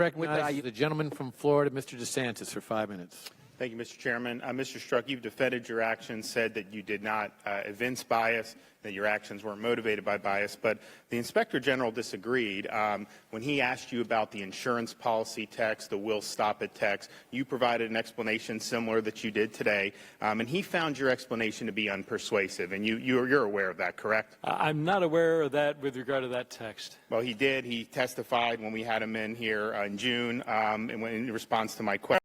Recognize the gentleman from Florida, Mr. DeSantis, for 5 minutes. Thank you, Mr. Chairman. Mr. Strzok, you've defended your actions, said that you did not evince bias, that your actions weren't motivated by bias, but the Inspector General disagreed. When he asked you about the insurance policy text, the will stop it text, you provided an explanation similar that you did today, and he found your explanation to be unpersuasive, and you're aware of that, correct? I'm not aware of that with regard to that text. Well, he did. He testified when we had him in here in June, and in response to my question.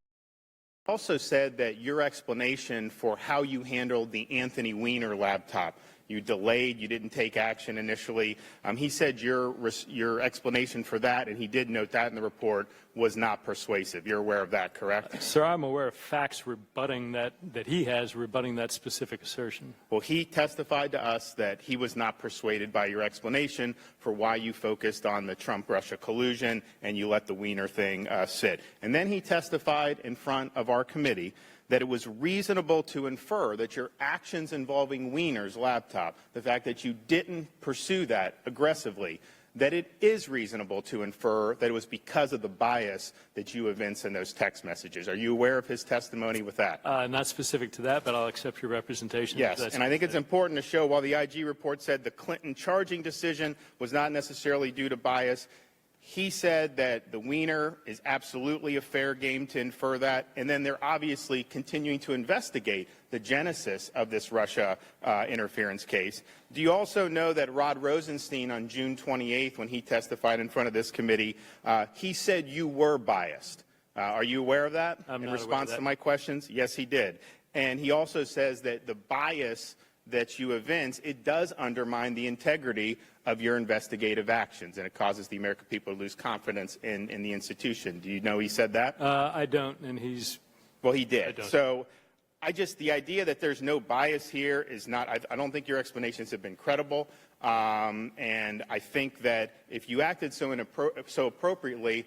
Also said that your explanation for how you handled the Anthony Weiner laptop, you delayed, you didn't take action initially. He said your explanation for that, and he did note that in the report, was not persuasive. You're aware of that, correct? Sir, I'm aware of facts rebutting that he has rebutting that specific assertion. Well, he testified to us that he was not persuaded by your explanation for why you focused on the Trump-Russia collusion and you let the Weiner thing sit. And then he testified in front of our committee that it was reasonable to infer that your actions involving Weiner's laptop, the fact that you didn't pursue that aggressively, that it is reasonable to infer that it was because of the bias that you evinced in those text messages. Are you aware of his testimony with that? Not specific to that, but I'll accept your representation. Yes, and I think it's important to show, while the IG report said the Clinton charging decision was not necessarily due to bias, he said that the Weiner is absolutely a fair game to infer that, and then they're obviously continuing to investigate the genesis of this Russia interference case. Do you also know that Rod Rosenstein on June 28th, when he testified in front of this committee, he said you were biased? Are you aware of that? In response to my questions? Yes, he did. And he also says that the bias that you evince, it does undermine the integrity of your investigative actions, and it causes the American people to lose confidence in the institution. Do you know he said that? I don't, and he's... Well, he did. So the idea that there's no bias here is not, I don't think your explanations have been credible, and I think that if you acted so appropriately,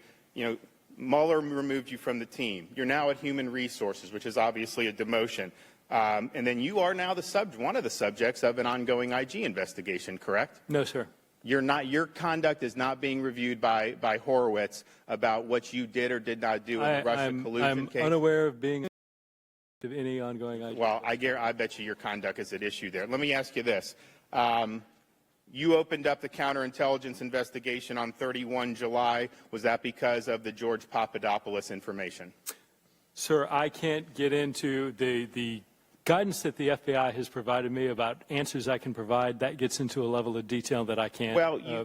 Mueller removed you from the team. You're now at Human Resources, which is obviously a demotion. And then you are now one of the subjects of an ongoing IG investigation, correct? No, sir. You're not. Your conduct is not being reviewed by Horowitz about what you did or did not do in the Russia collusion case. I'm unaware of being of any ongoing IG. Well, I bet you your conduct is at issue there. Let me ask you this. You opened up the counterintelligence investigation on 31 July. Was that because of the George Papadopoulos information? Sir, I can't get into the guidance that the FBI has provided me about answers I can provide. That gets into a level of detail that I can't,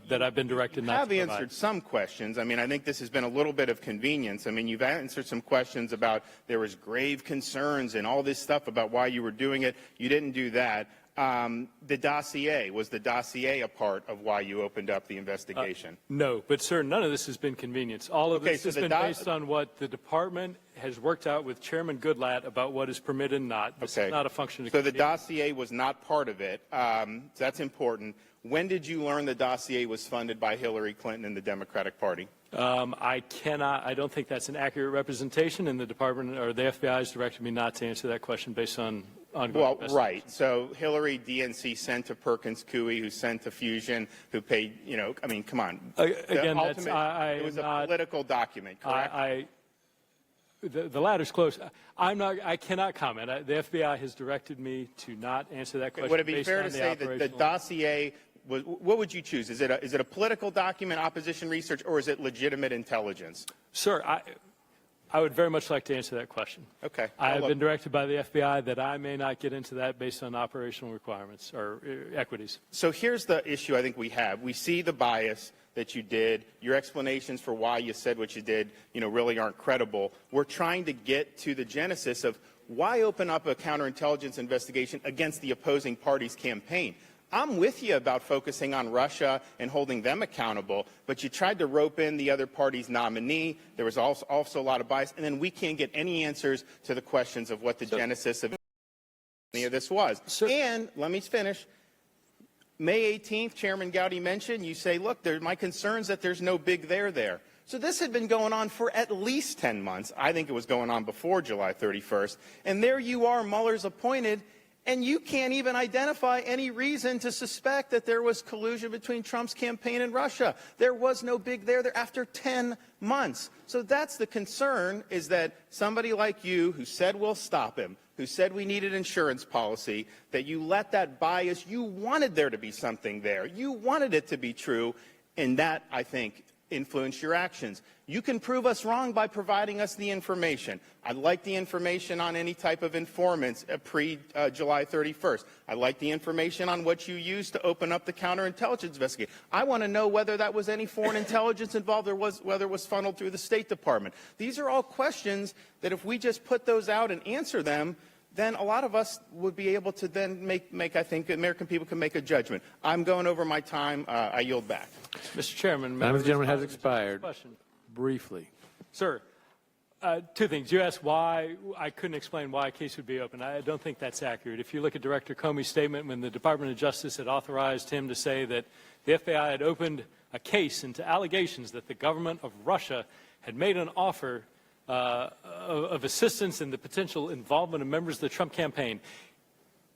that I've been directed not to provide. You have answered some questions. I mean, I think this has been a little bit of convenience. I mean, you've answered some questions about there was grave concerns and all this stuff about why you were doing it. You didn't do that. The dossier, was the dossier a part of why you opened up the investigation? No, but sir, none of this has been convenience. All of this has been based on what the department has worked out with Chairman Goodlatte about what is permitted and not. This is not a function of So the dossier was not part of it. That's important. When did you learn the dossier was funded by Hillary Clinton and the Democratic Party? I don't think that's an accurate representation, and the department or the FBI has directed me not to answer that question based on ongoing investigation. Right. So Hillary, DNC sent to Perkins Coie, who sent to Fusion, who paid, I mean, come on. Again, it was a political document, correct? The latter's close. I cannot comment. The FBI has directed me to not answer that question. Would it be fair to say that the dossier, what would you choose? Is it a political document, opposition research, or is it legitimate intelligence? Sir, I would very much like to answer that question. Okay. I have been directed by the FBI that I may not get into that based on operational requirements or equities. So here's the issue I think we have. We see the bias that you did. Your explanations for why you said what you did, really aren't credible. We're trying to get to the genesis of why open up a counterintelligence investigation against the opposing party's campaign. I'm with you about focusing on Russia and holding them accountable, but you tried to rope in the other party's nominee. There was also a lot of bias, and then we can't get any answers to the questions of what the genesis of any of this was. And let me finish. May 18th, Chairman Gowdy mentioned, you say, look, my concern's that there's no big there. So this had been going on for at least 10 months. I think it was going on before July 31st. And there you are, Mueller's appointed, And you can't even identify any reason to suspect that there was collusion between Trump's campaign and Russia. There was no big there after 10 months. So that's the concern, is that somebody like you, who said we'll stop him, who said we needed insurance policy, that you let that bias, you wanted there to be something there. You wanted it to be true, and that, I think, influence your actions. You can prove us wrong by providing us the information. I'd like the information on any type of informants pre-July 31st. I'd like the information on what you used to open up the counterintelligence investigation. I want to know whether that was any foreign intelligence involved or whether it was funneled through the State Department. These are all questions that if we just put those out and answer them, then a lot of us would be able to then make I think, American people can make a judgment. I'm going over my time. I yield back. Mr. Chairman. Time of the gentleman has expired. Question. Briefly. Sir, two things. You asked why I couldn't explain why a case would be open. I don't think that's accurate. If you look at Director Comey's statement when the Department of Justice had authorized him to say that the FBI had opened a case into allegations that the government of Russia had made an offer of assistance in the potential involvement of members of the Trump campaign,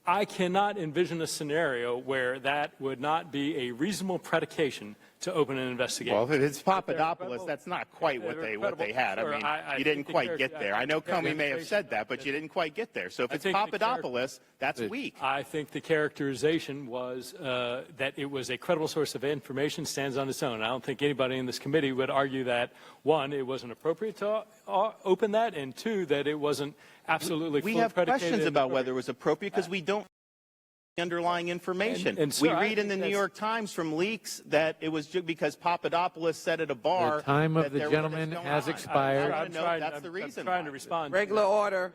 I cannot envision a scenario where that would not be a reasonable predication to open an investigation. Well, if it's Papadopoulos, that's not quite what they had. I mean, you didn't quite get there. I know Comey may have said that, but you didn't quite get there. So if it's Papadopoulos, that's weak. I think the characterization was that it was a credible source of information, stands on its own. I don't think anybody in this committee would argue that, one, it wasn't appropriate to open that, and two, that it wasn't absolutely We have questions about whether it was appropriate because we don't underlying information. And we read in the New York Times from leaks that it was just because Papadopoulos said at a bar. The time of the gentleman has expired. I'm trying to respond. Regular order.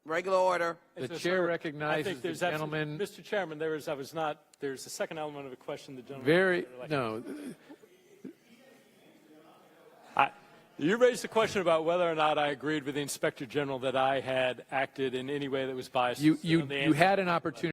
Regular order. The chair recognizes the gentleman. Mr. Chairman, there's a second element of a question the gentleman. You raised the question about whether or not I agreed with the Inspector General that I had acted in any way that was biased. You had an opportunity.